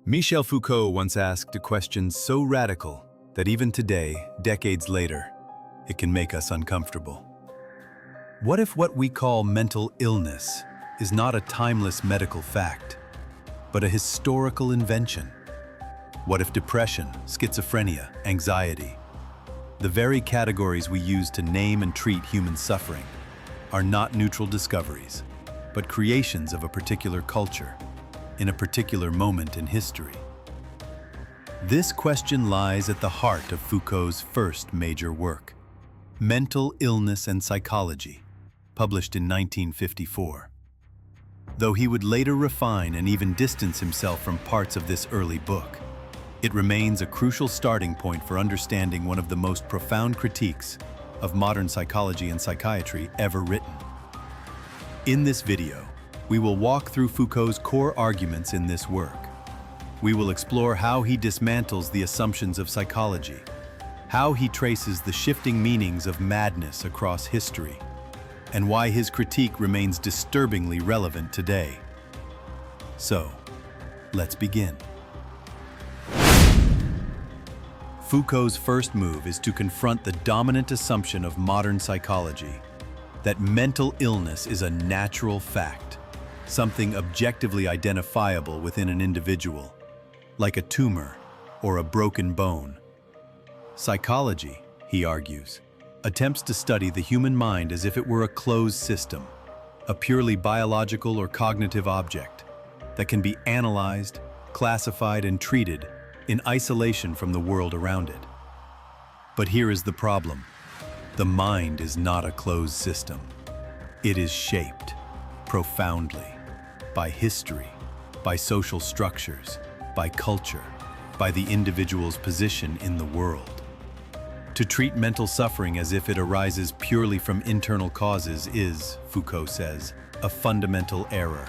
Michel Foucault once asked a question so radical that even today, decades later, it can make us uncomfortable. What if what we call mental illness is not a timeless medical fact, but a historical invention? What if depression, schizophrenia, anxiety, the very categories we use to name and treat human suffering, are not neutral discoveries, but creations of a particular culture, in a particular moment in history? This question lies at the heart of Foucault's first major work, Mental Illness and Psychology, published in 1954. Though he would later refine and even distance himself from parts of this early book, it remains a crucial starting point for understanding one of the most profound critiques of modern psychology and psychiatry ever written. In this video, we will walk through Foucault's core arguments in this work. We will explore how he dismantles the assumptions of psychology, how he traces the shifting meanings of madness across history, and why his critique remains disturbingly relevant today. So, let's begin. Foucault's first move is to confront the dominant assumption of modern psychology, that mental illness is a natural fact, something objectively identifiable within an individual, like a tumor or a broken bone. Psychology, he argues, attempts to study the human mind as if it were a closed system, a purely biological or cognitive object that can be analyzed, classified, and treated in isolation from the world around it. But here is the problem. The mind is not a closed system. It is shaped profoundly by history, by social structures, by culture, by the individual's position in the world. To treat mental suffering as if it arises purely from internal causes is, Foucault says, a fundamental error.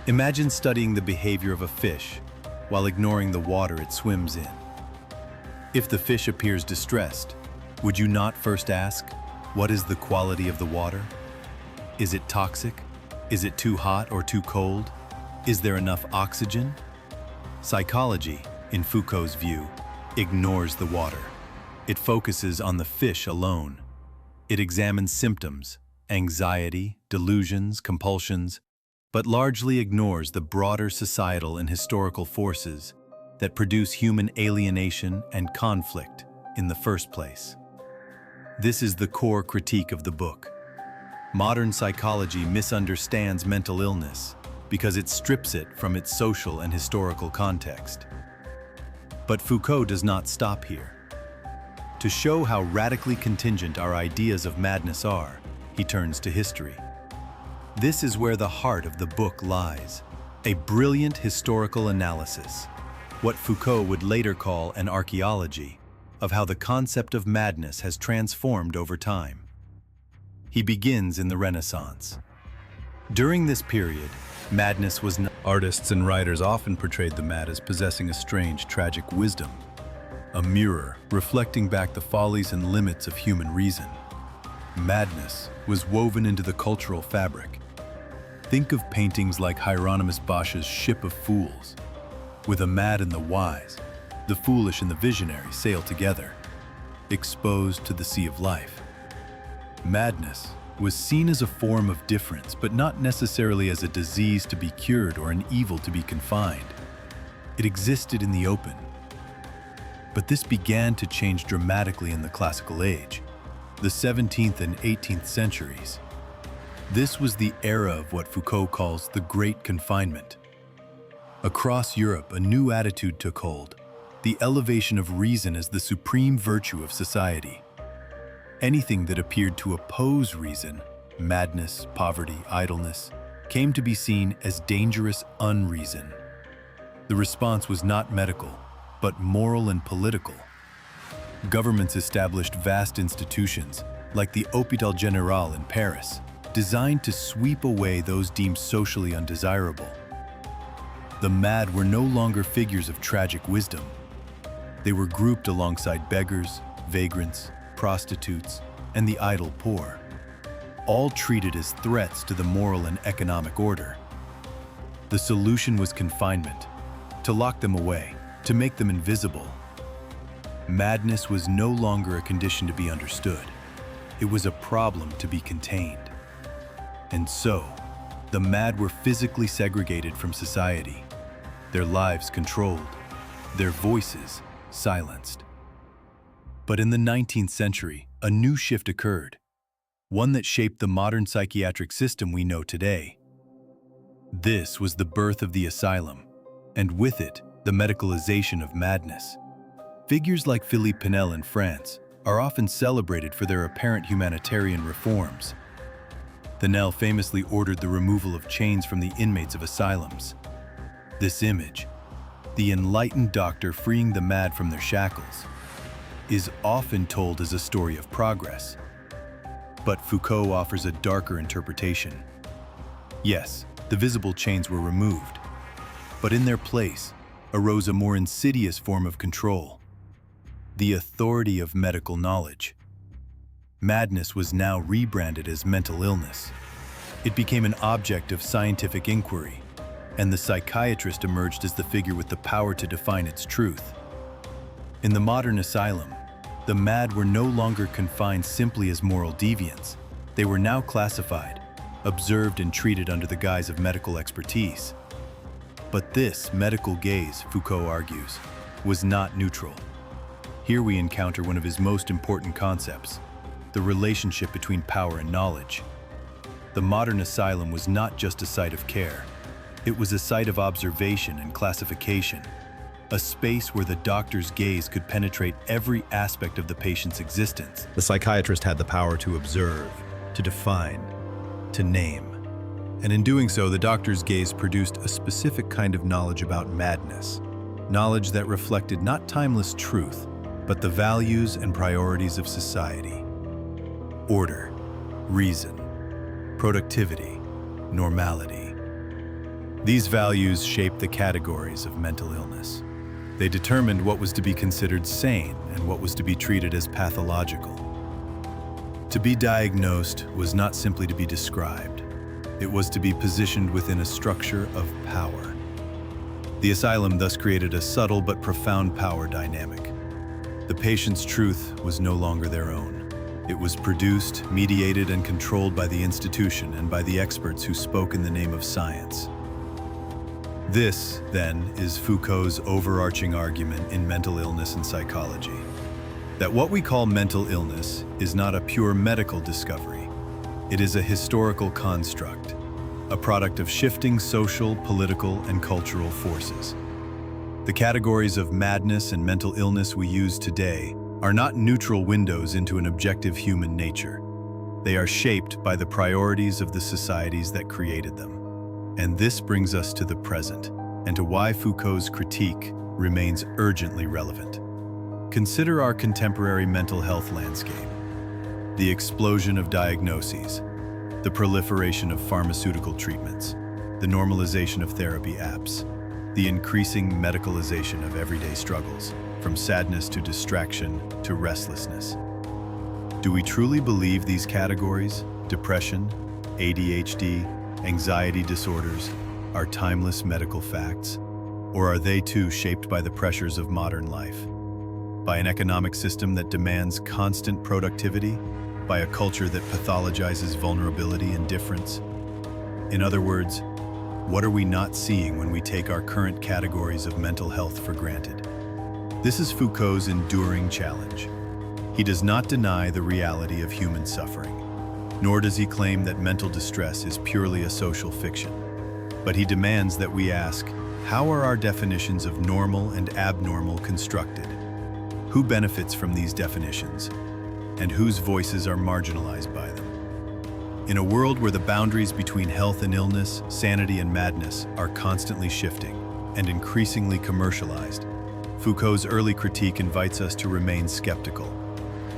Imagine studying the behavior of a fish while ignoring the water it swims in. If the fish appears distressed, would you not first ask, what is the quality of the water? Is it toxic? Is it too hot or too cold? Is there enough oxygen? Psychology, in Foucault's view, ignores the water. It focuses on the fish alone. It examines symptoms, anxiety, delusions, compulsions, but largely ignores the broader societal and historical forces that produce human alienation and conflict in the first place. This is the core critique of the book. Modern psychology misunderstands mental illness because it strips it from its social and historical context. But Foucault does not stop here. To show how radically contingent our ideas of madness are, he turns to history. This is where the heart of the book lies, a brilliant historical analysis, what Foucault would later call an archaeology, of how the concept of madness has transformed over time. He begins in the Renaissance. During this period, madness was not. Artists and writers often portrayed the mad as possessing a strange, tragic wisdom, a mirror reflecting back the follies and limits of human reason. Madness was woven into the cultural fabric. Think of paintings like Hieronymus Bosch's Ship of Fools. With the mad and the wise, the foolish and the visionary sail together, exposed to the sea of life. Madness was seen as a form of difference, but not necessarily as a disease to be cured or an evil to be confined. It existed in the open. But this began to change dramatically in the classical age, the 17th and 18th centuries. This was the era of what Foucault calls the Great Confinement. Across Europe, a new attitude took hold, the elevation of reason as the supreme virtue of society. Anything that appeared to oppose reason, madness, poverty, idleness, came to be seen as dangerous unreason. The response was not medical, but moral and political. Governments established vast institutions, like the Hôpital Général in Paris, designed to sweep away those deemed socially undesirable. The mad were no longer figures of tragic wisdom. They were grouped alongside beggars, vagrants, prostitutes, and the idle poor, all treated as threats to the moral and economic order. The solution was confinement, to lock them away, to make them invisible. Madness was no longer a condition to be understood. It was a problem to be contained. And so, the mad were physically segregated from society, their lives controlled, their voices silenced. But in the 19th century, a new shift occurred, one that shaped the modern psychiatric system we know today. This was the birth of the asylum, and with it, the medicalization of madness. Figures like Philippe Pinel in France are often celebrated for their apparent humanitarian reforms. Pinel famously ordered the removal of chains from the inmates of asylums. This image, the enlightened doctor freeing the mad from their shackles, is often told as a story of progress. But Foucault offers a darker interpretation. Yes, the visible chains were removed, but in their place arose a more insidious form of control: the authority of medical knowledge. Madness was now rebranded as mental illness. It became an object of scientific inquiry, and the psychiatrist emerged as the figure with the power to define its truth. In the modern asylum, the mad were no longer confined simply as moral deviants. They were now classified, observed, and treated under the guise of medical expertise. But this medical gaze, Foucault argues, was not neutral. Here we encounter one of his most important concepts: the relationship between power and knowledge. The modern asylum was not just a site of care. It was a site of observation and classification, a space where the doctor's gaze could penetrate every aspect of the patient's existence. The psychiatrist had the power to observe, to define, to name. And in doing so, the doctor's gaze produced a specific kind of knowledge about madness, knowledge that reflected not timeless truth, but the values and priorities of society. Order, reason, productivity, normality. These values shaped the categories of mental illness. They determined what was to be considered sane and what was to be treated as pathological. To be diagnosed was not simply to be described. It was to be positioned within a structure of power. The asylum thus created a subtle but profound power dynamic. The patient's truth was no longer their own. It was produced, mediated, and controlled by the institution and by the experts who spoke in the name of science. This, then, is Foucault's overarching argument in mental illness and psychology: that what we call mental illness is not a pure medical discovery. It is a historical construct, a product of shifting social, political, and cultural forces. The categories of madness and mental illness we use today are not neutral windows into an objective human nature. They are shaped by the priorities of the societies that created them. And this brings us to the present, and to why Foucault's critique remains urgently relevant. Consider our contemporary mental health landscape: the explosion of diagnoses, the proliferation of pharmaceutical treatments, the normalization of therapy apps, the increasing medicalization of everyday struggles, from sadness to distraction to restlessness. Do we truly believe these categories, depression, ADHD, anxiety disorders, are timeless medical facts? Or are they too shaped by the pressures of modern life? By an economic system that demands constant productivity? By a culture that pathologizes vulnerability and difference? In other words, what are we not seeing when we take our current categories of mental health for granted? This is Foucault's enduring challenge. He does not deny the reality of human suffering, nor does he claim that mental distress is purely a social fiction. But he demands that we ask, how are our definitions of normal and abnormal constructed? Who benefits from these definitions? And whose voices are marginalized by them? In a world where the boundaries between health and illness, sanity and madness are constantly shifting and increasingly commercialized, Foucault's early critique invites us to remain skeptical,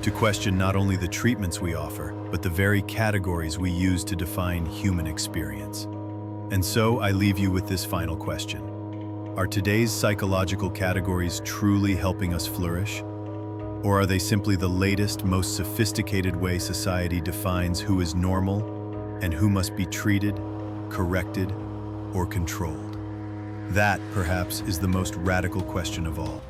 to question not only the treatments we offer, but the very categories we use to define human experience. And so I leave you with this final question: are today's psychological categories truly helping us flourish? Or are they simply the latest, most sophisticated way society defines who is normal and who must be treated, corrected, or controlled? That, perhaps, is the most radical question of all.